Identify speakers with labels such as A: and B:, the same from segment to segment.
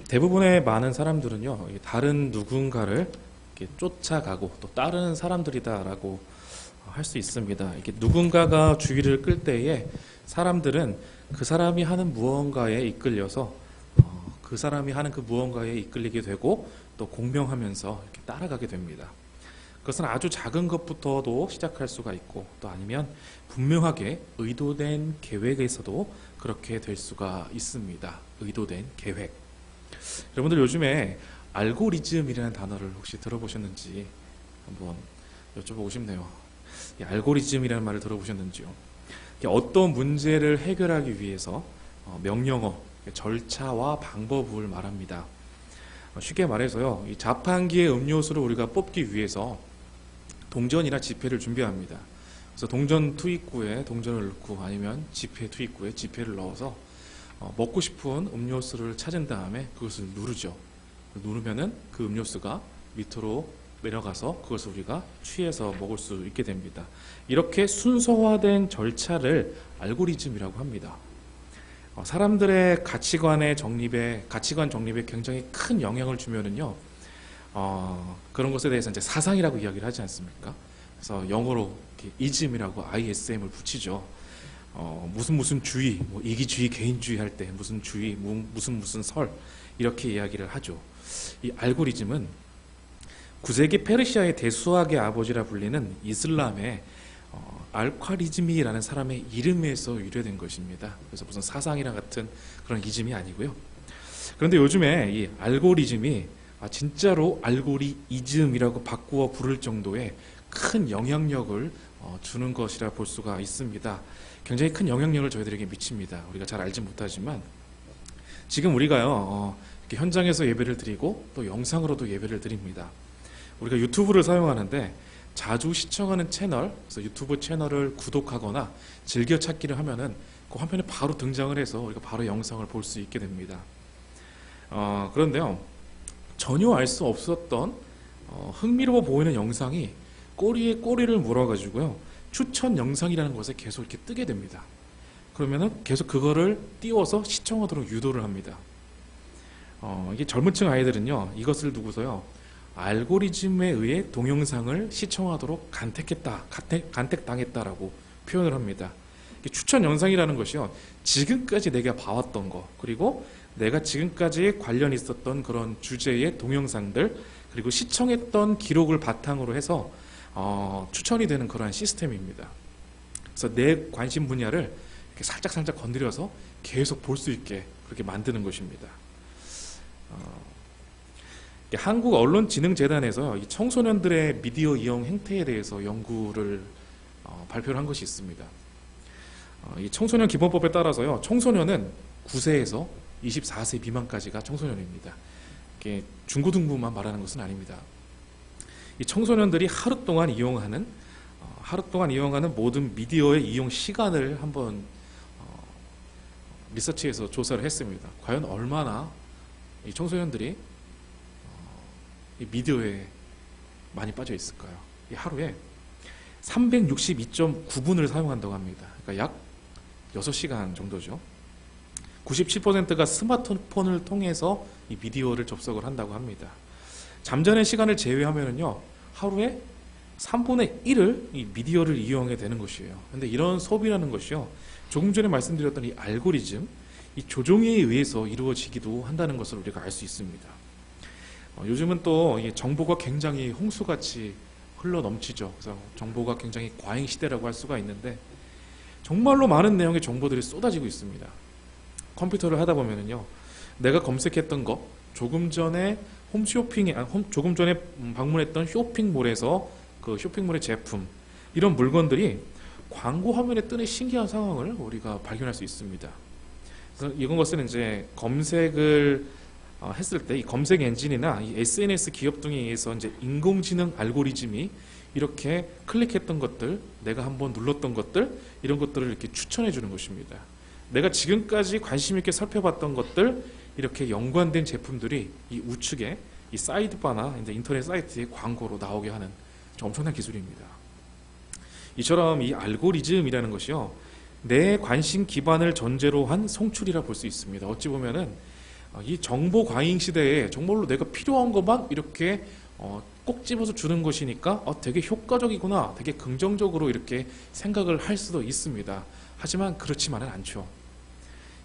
A: 대부분의 많은 사람들은요, 다른 누군가를 이렇게 쫓아가고 또 따르는 사람들이다라고 할 수 있습니다. 이렇게 누군가가 주의를 끌 때에 사람들은 그 사람이 하는 무언가에 이끌려서 그 사람이 하는 그 무언가에 이끌리게 되고 또 공명하면서 이렇게 따라가게 됩니다. 그것은 아주 작은 것부터도 시작할 수가 있고 또 아니면 분명하게 의도된 계획에서도 그렇게 될 수가 있습니다. 의도된 계획. 여러분들 요즘에 알고리즘이라는 단어를 혹시 들어보셨는지 한번 여쭤보고 싶네요. 이 알고리즘이라는 말을 들어보셨는지요? 어떤 문제를 해결하기 위해서 명령어, 절차와 방법을 말합니다. 쉽게 말해서요, 이 자판기의 음료수를 우리가 뽑기 위해서 동전이나 지폐를 준비합니다. 그래서 동전 투입구에 동전을 넣고 아니면 지폐 투입구에 지폐를 넣어서 먹고 싶은 음료수를 찾은 다음에 그것을 누르죠. 누르면은 그 음료수가 밑으로 내려가서 그것을 우리가 취해서 먹을 수 있게 됩니다. 이렇게 순서화된 절차를 알고리즘이라고 합니다. 사람들의 가치관 정립에 굉장히 큰 영향을 주면은요, 그런 것에 대해서 이제 사상이라고 이야기를 하지 않습니까? 그래서 영어로 이즘이라고 ISM을 붙이죠. 무슨 주의, 뭐 이기주의, 개인주의 할 때 무슨 주의, 무슨 설 이렇게 이야기를 하죠. 이 알고리즘은 9세기 페르시아의 대수학의 아버지라 불리는 이슬람의 알콰리즘이라는 사람의 이름에서 유래된 것입니다. 그래서 무슨 사상이랑 같은 그런 이즘이 아니고요. 그런데 요즘에 이 알고리즘이 진짜로 알고리즘이라고 바꾸어 부를 정도의 큰 영향력을 주는 것이라 볼 수가 있습니다. 굉장히 큰 영향력을 저희들에게 미칩니다. 우리가 잘 알지 못하지만 지금 우리가요, 이렇게 현장에서 예배를 드리고 또 영상으로도 예배를 드립니다. 우리가 유튜브를 사용하는데 자주 시청하는 채널, 그래서 유튜브 채널을 구독하거나 즐겨찾기를 하면은 그 화면에 바로 등장을 해서 우리가 바로 영상을 볼 수 있게 됩니다. 그런데요, 전혀 알 수 없었던 흥미로워 보이는 영상이 꼬리에 꼬리를 물어가지고요, 추천 영상이라는 것에 계속 이렇게 뜨게 됩니다. 그러면은 계속 그거를 띄워서 시청하도록 유도를 합니다. 이게 젊은 층 아이들은요, 이것을 두고서요, 알고리즘에 의해 동영상을 시청하도록 간택당했다라고 표현을 합니다. 추천 영상이라는 것이요, 지금까지 내가 봐왔던 거, 그리고 내가 지금까지 관련 있었던 그런 주제의 동영상들, 그리고 시청했던 기록을 바탕으로 해서 추천이 되는 그러한 시스템입니다. 그래서 내 관심 분야를 이렇게 살짝 건드려서 계속 볼 수 있게 그렇게 만드는 것입니다. 한국언론진흥재단에서 이 청소년들의 미디어 이용 행태에 대해서 연구를 발표를 한 것이 있습니다. 이 청소년 기본법에 따라서요, 청소년은 9세에서 24세 미만까지가 청소년입니다. 이게 중고등부만 말하는 것은 아닙니다. 이 청소년들이 하루 동안 이용하는 모든 미디어의 이용 시간을 한번 리서치해서 조사를 했습니다. 과연 얼마나 이 청소년들이 이 미디어에 많이 빠져 있을까요? 이 하루에 362.9분을 사용한다고 합니다. 그러니까 약 6시간 정도죠. 97%가 스마트폰을 통해서 이 미디어를 접속을 한다고 합니다. 잠자는 시간을 제외하면요, 하루에 3분의 1을 이 미디어를 이용하게 되는 것이에요. 근데 이런 소비라는 것이요, 조금 전에 말씀드렸던 이 알고리즘, 이 조종에 의해서 이루어지기도 한다는 것을 우리가 알 수 있습니다. 요즘은 또 정보가 굉장히 홍수같이 흘러 넘치죠. 그래서 정보가 굉장히 과잉 시대라고 할 수가 있는데 정말로 많은 내용의 정보들이 쏟아지고 있습니다. 컴퓨터를 하다 보면은요, 내가 검색했던 것, 조금 전에 방문했던 쇼핑몰에서 그 쇼핑몰의 제품, 이런 물건들이 광고 화면에 뜨는 신기한 상황을 우리가 발견할 수 있습니다. 그래서 이런 것은 이제 검색을 했을 때 이 검색 엔진이나 이 SNS 기업 등에 의해서 이제 인공지능 알고리즘이 이렇게 클릭했던 것들, 내가 한번 눌렀던 것들, 이런 것들을 이렇게 추천해 주는 것입니다. 내가 지금까지 관심 있게 살펴봤던 것들, 이렇게 연관된 제품들이 이 우측에 이 사이드바나 이제 인터넷 사이트에 광고로 나오게 하는 엄청난 기술입니다. 이처럼 이 알고리즘이라는 것이요, 내 관심 기반을 전제로 한 송출이라 볼 수 있습니다. 어찌 보면은 이 정보 과잉 시대에 정말로 내가 필요한 것만 이렇게 꼭 집어서 주는 것이니까 되게 효과적이구나, 되게 긍정적으로 이렇게 생각을 할 수도 있습니다. 하지만 그렇지만은 않죠.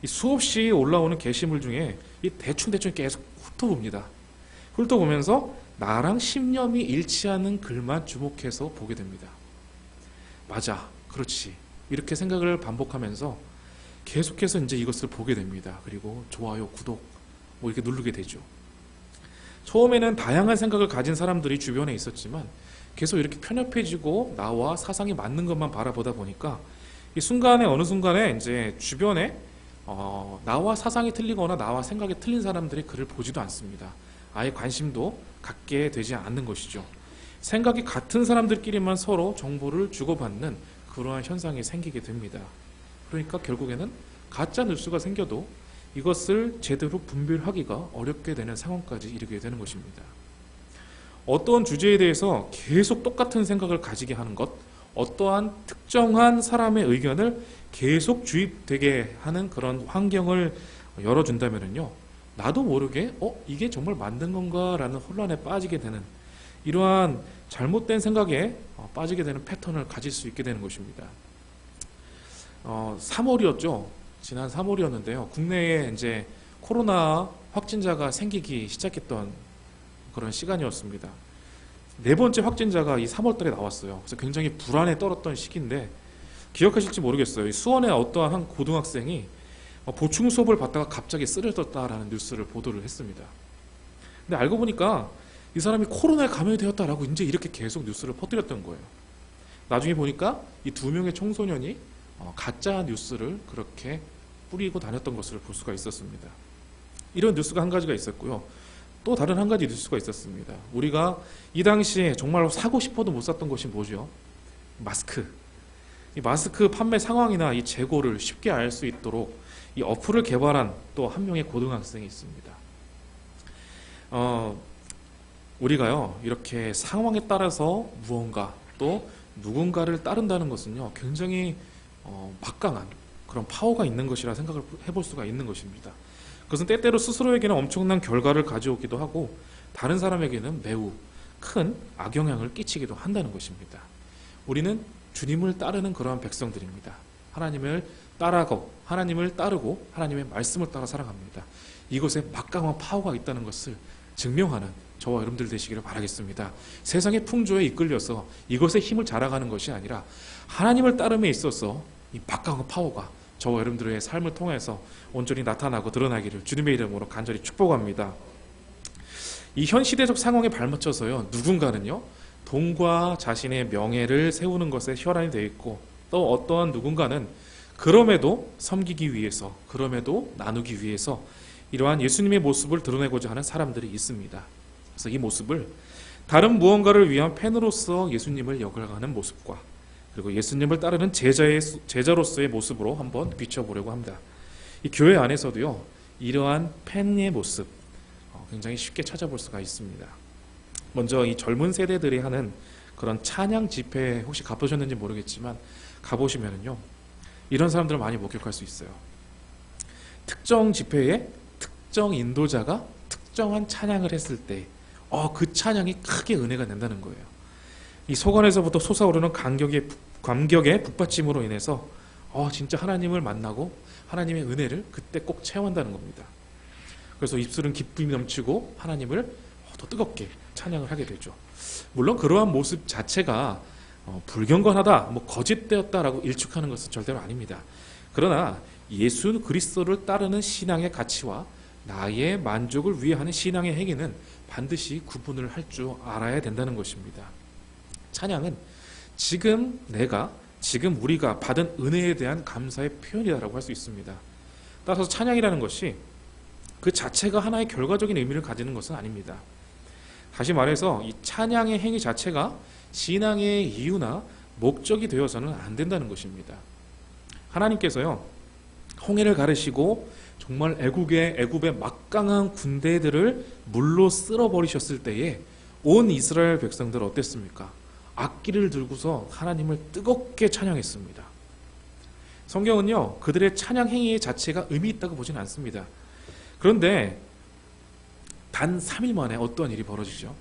A: 이 수없이 올라오는 게시물 중에 이 대충 계속 훑어봅니다. 훑어보면서 나랑 신념이 일치하는 글만 주목해서 보게 됩니다. 맞아, 그렇지, 이렇게 생각을 반복하면서 계속해서 이제 이것을 보게 됩니다. 그리고 좋아요, 구독 뭐 이렇게 누르게 되죠. 처음에는 다양한 생각을 가진 사람들이 주변에 있었지만 계속 이렇게 편협해지고 나와 사상이 맞는 것만 바라보다 보니까 이 순간에, 어느 순간에 이제 주변에 나와 사상이 틀리거나 나와 생각이 틀린 사람들이 글을 보지도 않습니다. 아예 관심도 갖게 되지 않는 것이죠. 생각이 같은 사람들끼리만 서로 정보를 주고받는 그러한 현상이 생기게 됩니다. 그러니까 결국에는 가짜 뉴스가 생겨도 이것을 제대로 분별하기가 어렵게 되는 상황까지 이르게 되는 것입니다. 어떠한 주제에 대해서 계속 똑같은 생각을 가지게 하는 것, 어떠한 특정한 사람의 의견을 계속 주입되게 하는 그런 환경을 열어준다면요, 나도 모르게 이게 정말 맞는 건가 라는 혼란에 빠지게 되는, 이러한 잘못된 생각에 빠지게 되는 패턴을 가질 수 있게 되는 것입니다. 3월이었죠. 지난 3월이었는데요. 국내에 이제 코로나 확진자가 생기기 시작했던 그런 시간이었습니다. 네 번째 확진자가 이 3월 달에 나왔어요. 그래서 굉장히 불안에 떨었던 시기인데, 기억하실지 모르겠어요. 수원의 어떠한 한 고등학생이 보충 수업을 받다가 갑자기 쓰러졌다라는 뉴스를 보도를 했습니다. 근데 알고 보니까 이 사람이 코로나에 감염이 되었다라고 이제 이렇게 계속 뉴스를 퍼뜨렸던 거예요. 나중에 보니까 이 2명의 청소년이 가짜 뉴스를 그렇게 뿌리고 다녔던 것을 볼 수가 있었습니다. 이런 뉴스가 한 가지가 있었고요. 또 다른 한 가지 뉴스가 있었습니다. 우리가 이 당시에 정말 사고 싶어도 못 샀던 것이 뭐죠? 마스크. 이 마스크 판매 상황이나 이 재고를 쉽게 알 수 있도록 이 어플을 개발한 또 한 명의 고등학생이 있습니다. 우리가요, 이렇게 상황에 따라서 무언가 또 누군가를 따른다는 것은요, 굉장히 막강한 그런 파워가 있는 것이라 생각을 해볼 수가 있는 것입니다. 그것은 때때로 스스로에게는 엄청난 결과를 가져오기도 하고 다른 사람에게는 매우 큰 악영향을 끼치기도 한다는 것입니다. 우리는 주님을 따르는 그러한 백성들입니다. 하나님을 따라가고 하나님을 따르고 하나님의 말씀을 따라 살아갑니다. 이것에 막강한 파워가 있다는 것을 증명하는 저와 여러분들 되시기를 바라겠습니다. 세상의 풍조에 이끌려서 이것에 힘을 자랑하는 것이 아니라 하나님을 따름에 있어서 이 막강한 파워가 저와 여러분들의 삶을 통해서 온전히 나타나고 드러나기를 주님의 이름으로 간절히 축복합니다. 이 현 시대적 상황에 발맞춰서요, 누군가는요, 돈과 자신의 명예를 세우는 것에 혈안이 되어 있고, 또 어떠한 누군가는 그럼에도 섬기기 위해서, 그럼에도 나누기 위해서 이러한 예수님의 모습을 드러내고자 하는 사람들이 있습니다. 그래서 이 모습을 다른 무언가를 위한 팬으로서 예수님을 역을하는 모습과, 그리고 예수님을 따르는 제자로서의 모습으로 한번 비춰보려고 합니다. 이 교회 안에서도요, 이러한 팬의 모습 굉장히 쉽게 찾아볼 수가 있습니다. 먼저 이 젊은 세대들이 하는 그런 찬양 집회 혹시 가보셨는지 모르겠지만 가보시면은요, 이런 사람들을 많이 목격할 수 있어요. 특정 집회에 특정 인도자가 특정한 찬양을 했을 때 그 찬양이 크게 은혜가 된다는 거예요. 이 속안에서부터 솟아오르는 감격의 북받침으로 인해서 진짜 하나님을 만나고 하나님의 은혜를 그때 꼭 체험한다는 겁니다. 그래서 입술은 기쁨이 넘치고 하나님을 더 뜨겁게 찬양을 하게 되죠. 물론 그러한 모습 자체가 불경건하다, 거짓되었다라고 일축하는 것은 절대로 아닙니다. 그러나 예수 그리스도를 따르는 신앙의 가치와 나의 만족을 위해 하는 신앙의 행위는 반드시 구분을 할 줄 알아야 된다는 것입니다. 찬양은 지금 우리가 받은 은혜에 대한 감사의 표현이라고 할 수 있습니다. 따라서 찬양이라는 것이 그 자체가 하나의 결과적인 의미를 가지는 것은 아닙니다. 다시 말해서 이 찬양의 행위 자체가 신앙의 이유나 목적이 되어서는 안 된다는 것입니다. 하나님께서요, 홍해를 가르시고 정말 애굽의 막강한 군대들을 물로 쓸어버리셨을 때에 온 이스라엘 백성들 어땠습니까? 악기를 들고서 하나님을 뜨겁게 찬양했습니다. 성경은요, 그들의 찬양 행위 자체가 의미 있다고 보지는 않습니다. 그런데 단 3일 만에 어떤 일이 벌어지죠?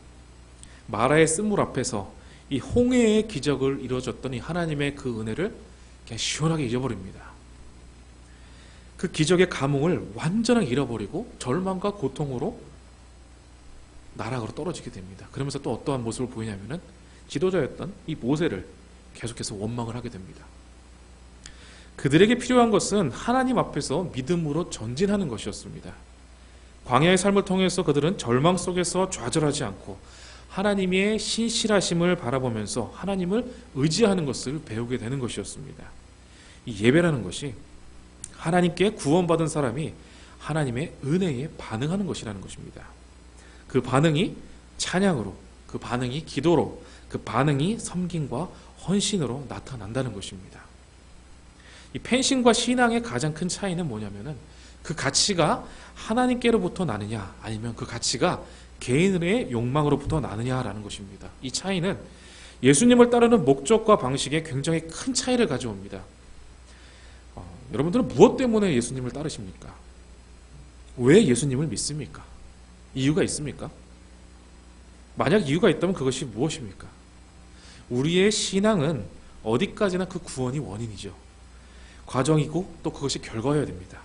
A: 마라의 쓴물 앞에서 이 홍해의 기적을 이루어졌던 이 하나님의 그 은혜를 그냥 시원하게 잊어버립니다. 그 기적의 감흥을 완전하게 잃어버리고 절망과 고통으로 나락으로 떨어지게 됩니다. 그러면서 또 어떠한 모습을 보이냐면은 지도자였던 이 모세를 계속해서 원망을 하게 됩니다. 그들에게 필요한 것은 하나님 앞에서 믿음으로 전진하는 것이었습니다. 광야의 삶을 통해서 그들은 절망 속에서 좌절하지 않고 하나님의 신실하심을 바라보면서 하나님을 의지하는 것을 배우게 되는 것이었습니다. 이 예배라는 것이 하나님께 구원받은 사람이 하나님의 은혜에 반응하는 것이라는 것입니다. 그 반응이 찬양으로, 그 반응이 기도로, 그 반응이 섬김과 헌신으로 나타난다는 것입니다. 이 팬심과 신앙의 가장 큰 차이는 뭐냐면은 그 가치가 하나님께로부터 나느냐 아니면 그 가치가 개인의 욕망으로부터 나느냐라는 것입니다. 이 차이는 예수님을 따르는 목적과 방식에 굉장히 큰 차이를 가져옵니다. 여러분들은 무엇 때문에 예수님을 따르십니까? 왜 예수님을 믿습니까? 이유가 있습니까? 만약 이유가 있다면 그것이 무엇입니까? 우리의 신앙은 어디까지나 그 구원이 원인이죠. 과정이고 또 그것이 결과여야 됩니다.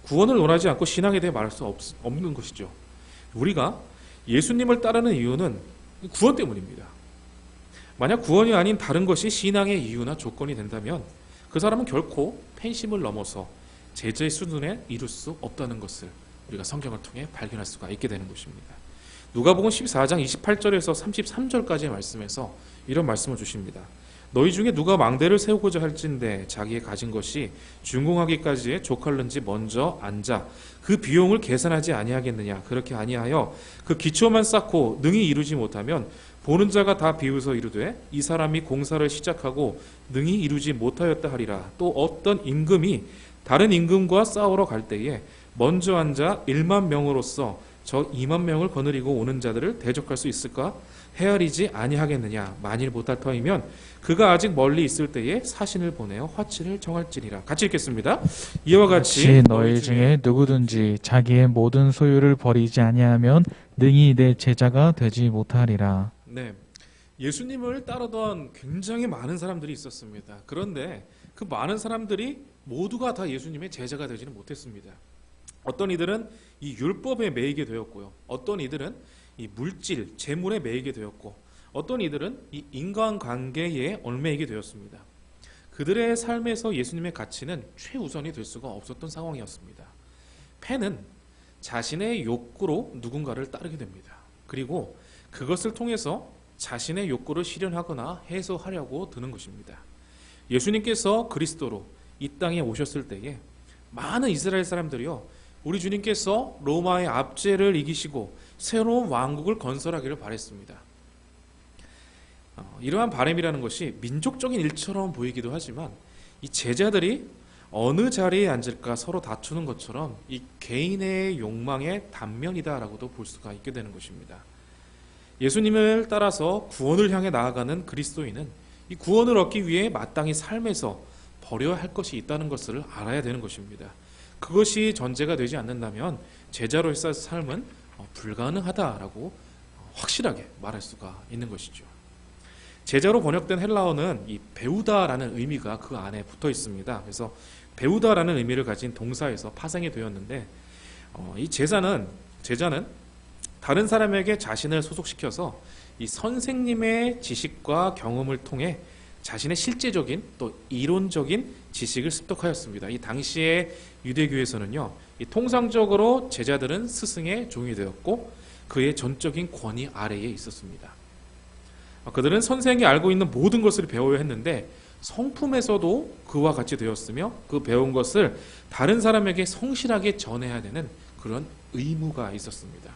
A: 구원을 원하지 않고 신앙에 대해 말할 수 없는 것이죠. 우리가 예수님을 따르는 이유는 구원 때문입니다. 만약 구원이 아닌 다른 것이 신앙의 이유나 조건이 된다면 그 사람은 결코 팬심을 넘어서 제자의 수준에 이룰 수 없다는 것을 우리가 성경을 통해 발견할 수가 있게 되는 것입니다. 누가복음 14장 28절에서 33절까지의 말씀에서 이런 말씀을 주십니다. 너희 중에 누가 망대를 세우고자 할진대 자기의 가진 것이 준공하기까지의 족할는지 먼저 앉아 그 비용을 계산하지 아니하겠느냐. 그렇게 아니하여 그 기초만 쌓고 능히 이루지 못하면 보는 자가 다 비웃어 이르되 이 사람이 공사를 시작하고 능히 이루지 못하였다 하리라. 또 어떤 임금이 다른 임금과 싸우러 갈 때에 먼저 앉아 1만 명으로서 저 2만 명을 거느리고 오는 자들을 대적할 수 있을까? 헤아리지 아니하겠느냐. 만일 못할 터이면 그가 아직 멀리 있을 때에 사신을 보내어 화치를 정할지니라. 같이 읽겠습니다. 이와 같이
B: 너희 중에 누구든지 자기의 모든 소유를 버리지 아니하면 능히 내 제자가 되지 못하리라.
A: 네, 예수님을 따르던 굉장히 많은 사람들이 있었습니다. 그런데 그 많은 사람들이 모두가 다 예수님의 제자가 되지는 못했습니다. 어떤 이들은 이 율법에 매이게 되었고요. 어떤 이들은 이 물질, 재물에 매이게 되었고 어떤 이들은 이 인간관계에 얽매이게 되었습니다. 그들의 삶에서 예수님의 가치는 최우선이 될 수가 없었던 상황이었습니다. 팬은 자신의 욕구로 누군가를 따르게 됩니다. 그리고 그것을 통해서 자신의 욕구를 실현하거나 해소하려고 드는 것입니다. 예수님께서 그리스도로 이 땅에 오셨을 때에 많은 이스라엘 사람들이요, 우리 주님께서 로마의 압제를 이기시고 새로운 왕국을 건설하기를 바랬습니다. 이러한 바람이라는 것이 민족적인 일처럼 보이기도 하지만 이 제자들이 어느 자리에 앉을까 서로 다투는 것처럼 이 개인의 욕망의 단면이다라고도 볼 수가 있게 되는 것입니다. 예수님을 따라서 구원을 향해 나아가는 그리스도인은 이 구원을 얻기 위해 마땅히 삶에서 버려야 할 것이 있다는 것을 알아야 되는 것입니다. 그것이 전제가 되지 않는다면 제자로서의 삶은 불가능하다라고 확실하게 말할 수가 있는 것이죠. 제자로 번역된 헬라어는 이 배우다라는 의미가 그 안에 붙어 있습니다. 그래서 배우다라는 의미를 가진 동사에서 파생이 되었는데 이 제자는 다른 사람에게 자신을 소속시켜서 이 선생님의 지식과 경험을 통해 자신의 실제적인 또 이론적인 지식을 습득하였습니다. 이 당시의 유대교에서는요, 이 통상적으로 제자들은 스승의 종이 되었고 그의 전적인 권위 아래에 있었습니다. 그들은 선생이 알고 있는 모든 것을 배워야 했는데 성품에서도 그와 같이 되었으며 그 배운 것을 다른 사람에게 성실하게 전해야 되는 그런 의무가 있었습니다.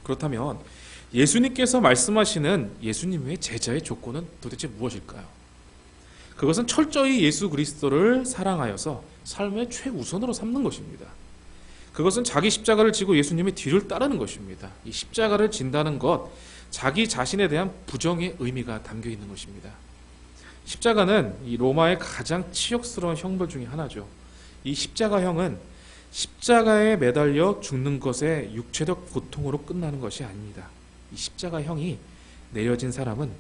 A: 그렇다면 예수님께서 말씀하시는 예수님의 제자의 조건은 도대체 무엇일까요? 그것은 철저히 예수 그리스도를 사랑하여서 삶의 최우선으로 삼는 것입니다. 그것은 자기 십자가를 지고 예수님의 뒤를 따르는 것입니다. 이 십자가를 진다는 것, 자기 자신에 대한 부정의 의미가 담겨 있는 것입니다. 십자가는 이 로마의 가장 치욕스러운 형벌 중에 하나죠. 이 십자가형은 십자가에 매달려 죽는 것의 육체적 고통으로 끝나는 것이 아닙니다. 이 십자가형이 내려진 사람은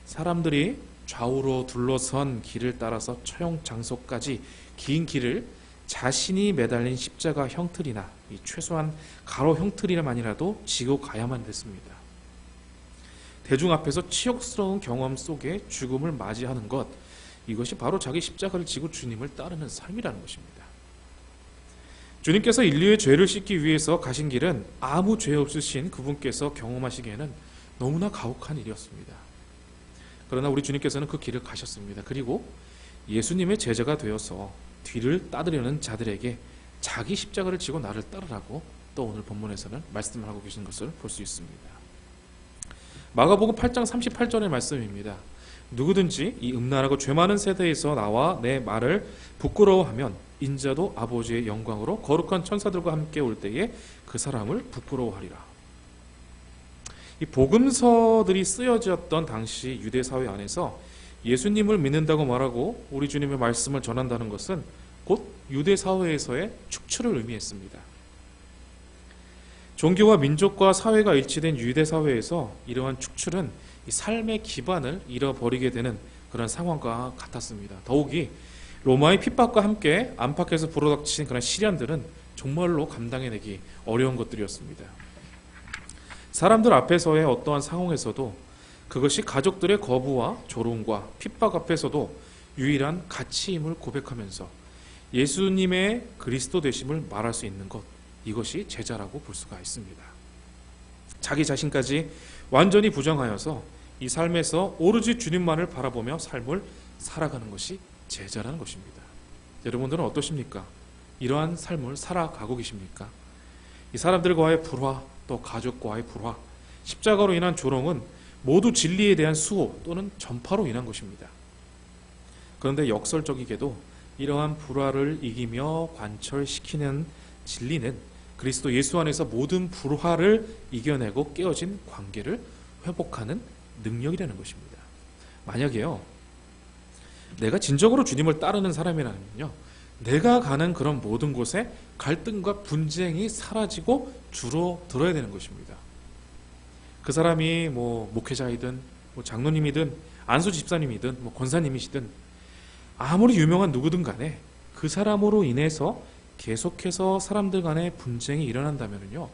A: 사람들이 좌우로 둘러선 길을 따라서 처형 장소까지 긴 길을 자신이 매달린 십자가 형틀이나 최소한 가로 형틀이만이라도 지고 가야만 됐습니다. 대중 앞에서 치욕스러운 경험 속에 죽음을 맞이하는 것, 이것이 바로 자기 십자가를 지고 주님을 따르는 삶이라는 것입니다. 주님께서 인류의 죄를 씻기 위해서 가신 길은 아무 죄 없으신 그분께서 경험하시기에는 너무나 가혹한 일이었습니다. 그러나 우리 주님께서는 그 길을 가셨습니다. 그리고 예수님의 제자가 되어서 뒤를 따르려는 자들에게 자기 십자가를 지고 나를 따르라고 또 오늘 본문에서는 말씀을 하고 계신 것을 볼 수 있습니다. 마가복음 8장 38절의 말씀입니다. 누구든지 이 음란하고 죄 많은 세대에서 나와 내 말을 부끄러워하면 인자도 아버지의 영광으로 거룩한 천사들과 함께 올 때에 그 사람을 부끄러워하리라. 이 복음서들이 쓰여졌던 당시 유대 사회 안에서 예수님을 믿는다고 말하고 우리 주님의 말씀을 전한다는 것은 곧 유대 사회에서의 축출을 의미했습니다. 종교와 민족과 사회가 일치된 유대 사회에서 이러한 축출은 이 삶의 기반을 잃어버리게 되는 그런 상황과 같았습니다. 더욱이 로마의 핍박과 함께 안팎에서 불어닥친 그런 시련들은 정말로 감당해내기 어려운 것들이었습니다. 사람들 앞에서의 어떠한 상황에서도 그것이 가족들의 거부와 조롱과 핍박 앞에서도 유일한 가치임을 고백하면서 예수님의 그리스도 되심을 말할 수 있는 것, 이것이 제자라고 볼 수가 있습니다. 자기 자신까지 완전히 부정하여서 이 삶에서 오로지 주님만을 바라보며 삶을 살아가는 것이 제자라는 것입니다. 여러분들은 어떠십니까? 이러한 삶을 살아가고 계십니까? 이 사람들과의 불화, 또 가족과의 불화, 십자가로 인한 조롱은 모두 진리에 대한 수호 또는 전파로 인한 것입니다. 그런데 역설적이게도 이러한 불화를 이기며 관철시키는 진리는 그리스도 예수 안에서 모든 불화를 이겨내고 깨어진 관계를 회복하는 능력이라는 것입니다. 만약에요, 내가 진정으로 주님을 따르는 사람이라면요, 내가 가는 그런 모든 곳에 갈등과 분쟁이 사라지고 줄어들어야 되는 것입니다. 그 사람이 목회자이든 장로님이든 안수 집사님이든 권사님이시든 아무리 유명한 누구든 간에 그 사람으로 인해서 계속해서 사람들 간의 분쟁이 일어난다면요,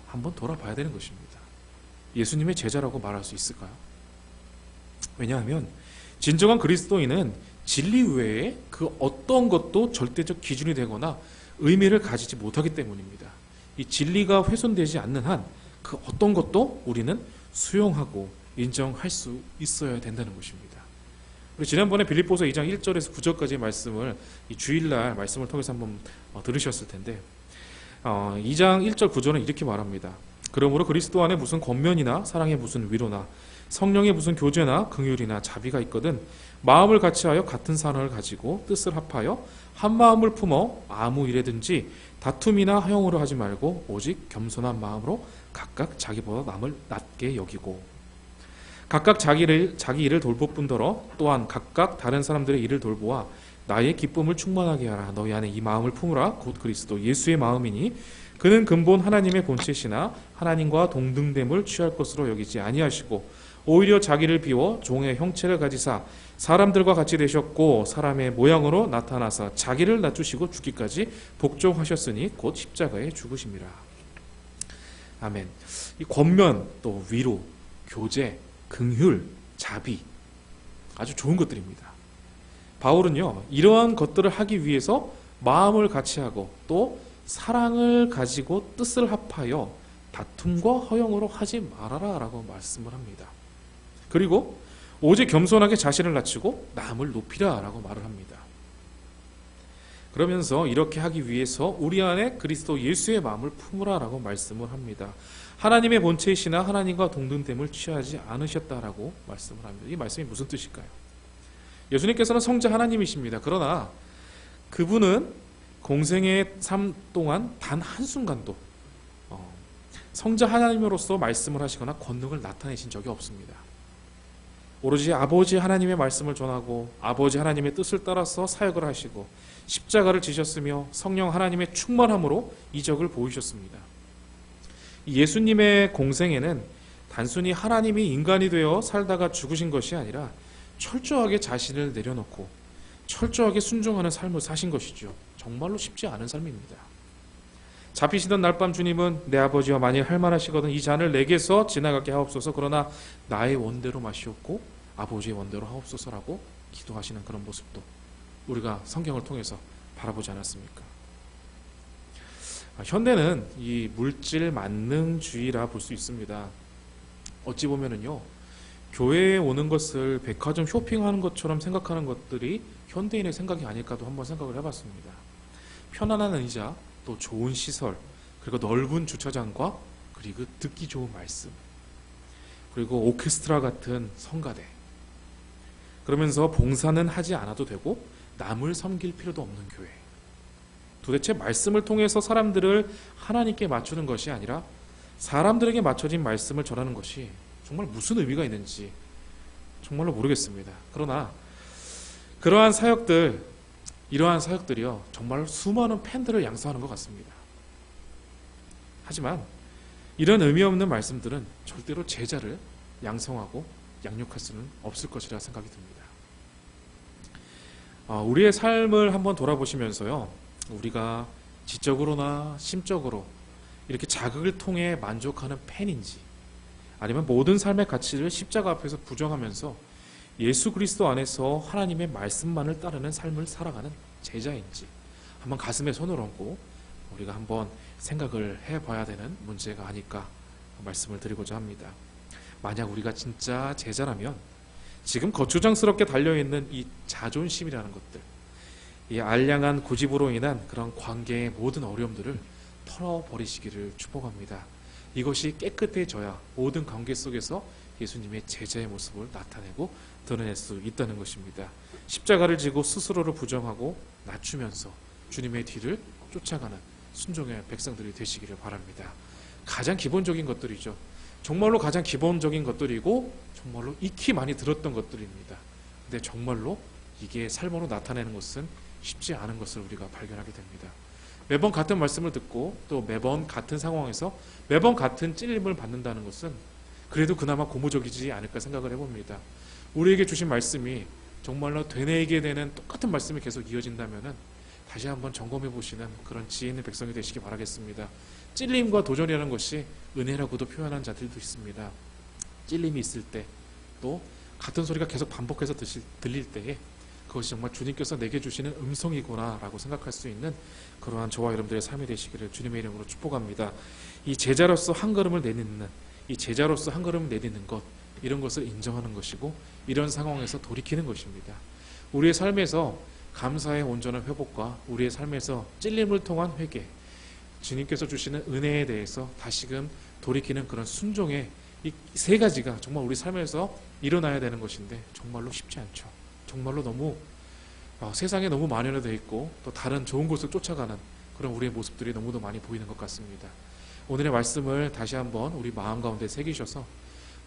A: 한번 돌아봐야 되는 것입니다. 예수님의 제자라고 말할 수 있을까요? 왜냐하면 진정한 그리스도인은 진리 외에 그 어떤 것도 절대적 기준이 되거나 의미를 가지지 못하기 때문입니다. 이 진리가 훼손되지 않는 한 그 어떤 것도 우리는 수용하고 인정할 수 있어야 된다는 것입니다. 우리 지난번에 빌립보서 2장 1절에서 9절까지의 말씀을 이 주일날 말씀을 통해서 한번 들으셨을 텐데 2장 1절 9절은 이렇게 말합니다. 그러므로 그리스도 안에 무슨 권면이나 사랑의 무슨 위로나 성령의 무슨 교제나 긍휼이나 자비가 있거든 마음을 같이하여 같은 사랑을 가지고 뜻을 합하여 한 마음을 품어 아무 일에든지 다툼이나 허용으로 하지 말고 오직 겸손한 마음으로 각각 자기보다 남을 낮게 여기고 각각 자기 일을 돌볼 뿐더러 또한 각각 다른 사람들의 일을 돌보아 나의 기쁨을 충만하게 하라. 너희 안에 이 마음을 품으라. 곧 그리스도 예수의 마음이니 그는 근본 하나님의 본체시나 하나님과 동등됨을 취할 것으로 여기지 아니하시고 오히려 자기를 비워 종의 형체를 가지사 사람들과 같이 되셨고 사람의 모양으로 나타나사 자기를 낮추시고 죽기까지 복종하셨으니 곧 십자가에 죽으심이라. 아멘. 이 권면, 또 위로, 교제, 긍휼, 자비, 아주 좋은 것들입니다. 바울은요, 이러한 것들을 하기 위해서 마음을 같이하고 또 사랑을 가지고 뜻을 합하여 다툼과 허용으로 하지 말아라 라고 말씀을 합니다. 그리고 오직 겸손하게 자신을 낮추고 남을 높이라 라고 말을 합니다. 그러면서 이렇게 하기 위해서 우리 안에 그리스도 예수의 마음을 품으라 라고 말씀을 합니다. 하나님의 본체이시나 하나님과 동등됨을 취하지 않으셨다라고 말씀을 합니다. 이 말씀이 무슨 뜻일까요? 예수님께서는 성자 하나님이십니다. 그러나 그분은 공생의 삶 동안 단 한순간도 성자 하나님으로서 말씀을 하시거나 권능을 나타내신 적이 없습니다. 오로지 아버지 하나님의 말씀을 전하고 아버지 하나님의 뜻을 따라서 사역을 하시고 십자가를 지셨으며 성령 하나님의 충만함으로 이적을 보이셨습니다. 예수님의 공생에는 단순히 하나님이 인간이 되어 살다가 죽으신 것이 아니라 철저하게 자신을 내려놓고 철저하게 순종하는 삶을 사신 것이죠. 정말로 쉽지 않은 삶입니다. 잡히시던 날밤 주님은 내 아버지와 만일 할만하시거든 이 잔을 내게서 지나가게 하옵소서, 그러나 나의 원대로 마시옵고 아버지의 원대로 하옵소서라고 기도하시는 그런 모습도 우리가 성경을 통해서 바라보지 않았습니까? 현대는 이 물질 만능주의라 볼 수 있습니다. 어찌 보면은요, 교회에 오는 것을 백화점 쇼핑하는 것처럼 생각하는 것들이 현대인의 생각이 아닐까도 한번 생각을 해봤습니다. 편안한 의자, 또 좋은 시설, 그리고 넓은 주차장과 그리고 듣기 좋은 말씀, 그리고 오케스트라 같은 성가대, 그러면서 봉사는 하지 않아도 되고 남을 섬길 필요도 없는 교회. 도대체 말씀을 통해서 사람들을 하나님께 맞추는 것이 아니라 사람들에게 맞춰진 말씀을 전하는 것이 정말 무슨 의미가 있는지 정말로 모르겠습니다. 그러나 그러한 사역들, 이러한 사역들이요, 정말 수많은 팬들을 양성하는 것 같습니다. 하지만 이런 의미 없는 말씀들은 절대로 제자를 양성하고 양육할 수는 없을 것이라 생각이 듭니다. 우리의 삶을 한번 돌아보시면서요, 우리가 지적으로나 심적으로 이렇게 자극을 통해 만족하는 팬인지, 아니면 모든 삶의 가치를 십자가 앞에서 부정하면서 예수 그리스도 안에서 하나님의 말씀만을 따르는 삶을 살아가는 제자인지 한번 가슴에 손을 얹고 우리가 한번 생각을 해봐야 되는 문제가 아닐까 말씀을 드리고자 합니다. 만약 우리가 진짜 제자라면 지금 거추장스럽게 달려있는 이 자존심이라는 것들, 이 알량한 고집으로 인한 그런 관계의 모든 어려움들을 털어버리시기를 축복합니다. 이것이 깨끗해져야 모든 관계 속에서 예수님의 제자의 모습을 나타내고 드러낼 수 있다는 것입니다. 십자가를 지고 스스로를 부정하고 낮추면서 주님의 뒤를 쫓아가는 순종의 백성들이 되시기를 바랍니다. 가장 기본적인 것들이죠. 정말로 가장 기본적인 것들이고 정말로 익히 많이 들었던 것들입니다. 근데 정말로 이게 삶으로 나타내는 것은 쉽지 않은 것을 우리가 발견하게 됩니다. 매번 같은 말씀을 듣고 또 매번 같은 상황에서 매번 같은 찔림을 받는다는 것은 그래도 그나마 고무적이지 않을까 생각을 해봅니다. 우리에게 주신 말씀이 정말로 되뇌이게 되는 똑같은 말씀이 계속 이어진다면 다시 한번 점검해 보시는 그런 지혜 있는 백성이 되시기 바라겠습니다. 찔림과 도전이라는 것이 은혜라고도 표현한 자들도 있습니다. 찔림이 있을 때, 또 같은 소리가 계속 반복해서 들릴 때에 그것이 정말 주님께서 내게 주시는 음성이구나 라고 생각할 수 있는 그러한 저와 여러분들의 삶이 되시기를 주님의 이름으로 축복합니다. 이 제자로서 한 걸음을 내딛는, 이 제자로서 한 걸음을 내딛는 것, 이런 것을 인정하는 것이고 이런 상황에서 돌이키는 것입니다. 우리의 삶에서 감사의 온전한 회복과 우리의 삶에서 찔림을 통한 회개, 주님께서 주시는 은혜에 대해서 다시금 돌이키는 그런 순종의 이 세 가지가 정말 우리 삶에서 일어나야 되는 것인데 정말로 쉽지 않죠. 정말로 너무 세상에 너무 만연되어 있고 또 다른 좋은 곳을 쫓아가는 그런 우리의 모습들이 너무도 많이 보이는 것 같습니다. 오늘의 말씀을 다시 한번 우리 마음 가운데 새기셔서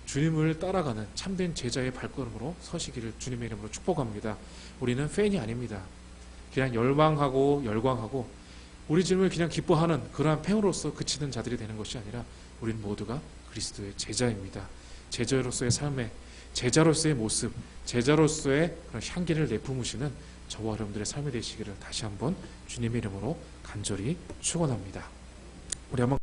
A: 주님을 따라가는 참된 제자의 발걸음으로 서시기를 주님의 이름으로 축복합니다. 우리는 팬이 아닙니다. 그냥 열광하고 우리 주님을 그냥 기뻐하는 그러한 팬으로서 그치는 자들이 되는 것이 아니라 우리는 모두가 그리스도의 제자입니다. 제자로서의 삶에, 제자로서의 모습, 제자로서의 그런 향기를 내뿜으시는 저와 여러분들의 삶이 되시기를 다시 한번 주님의 이름으로 간절히 축원합니다. 우리 한번